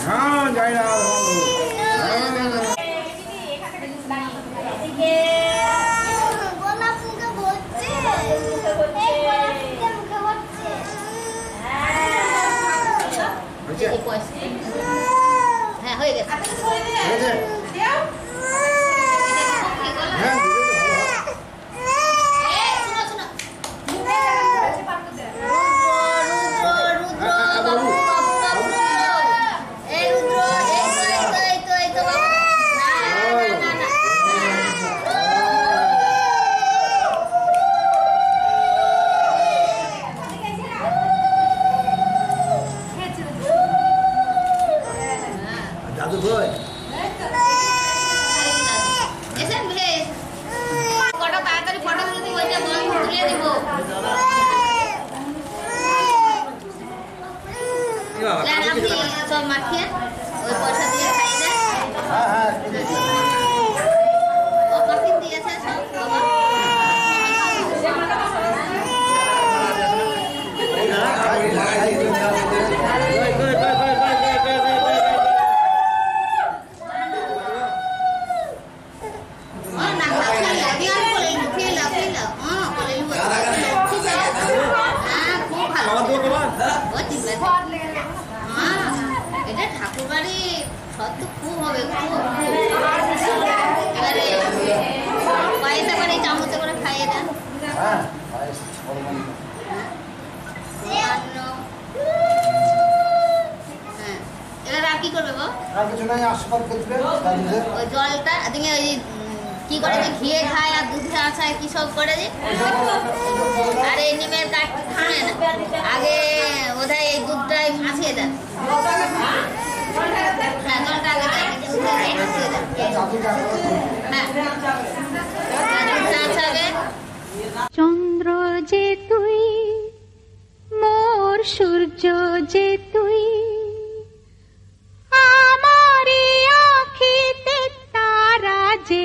হ্যাঁ যাই না হ্যাঁ হয়ে গেছে দাদু ভাই কটা তাড়াতাড়ি ফটো তুলে দিব ওইটা বল তুলে দিব আপনি সব মাখিয়ে ওই পয়সা দিয়ে খাইয়ে দেন হ্যাঁ হ্যাঁ ঠিক আছে অপারকিন দিয়েছে সব এটা ঠাকুর বাড়ি সত্য খুব হবে এবারে পয়সা করে চামচে করে খাইয়ে দেন হ্যাঁ এবার আর কি করবে গো আর কিছু নাই আশীর্বাদ করবে দাদুদের ওই জলটা দিকে ওই কি করে যে ঘিয়ে খায় আর দুধে আছায় কি সব করে যে আর এই নিমের কাঠ খায় না আগে বোধহয় এই দুধটাই মাছিয়ে দেন হ্যাঁ জলটা আগে দেন মাছিয়ে দেন হ্যাঁ দুধটা আছাবে চন্দ্র যে তুই মোর সূর্য যে তুই আমারি আঁখিতে তারা যে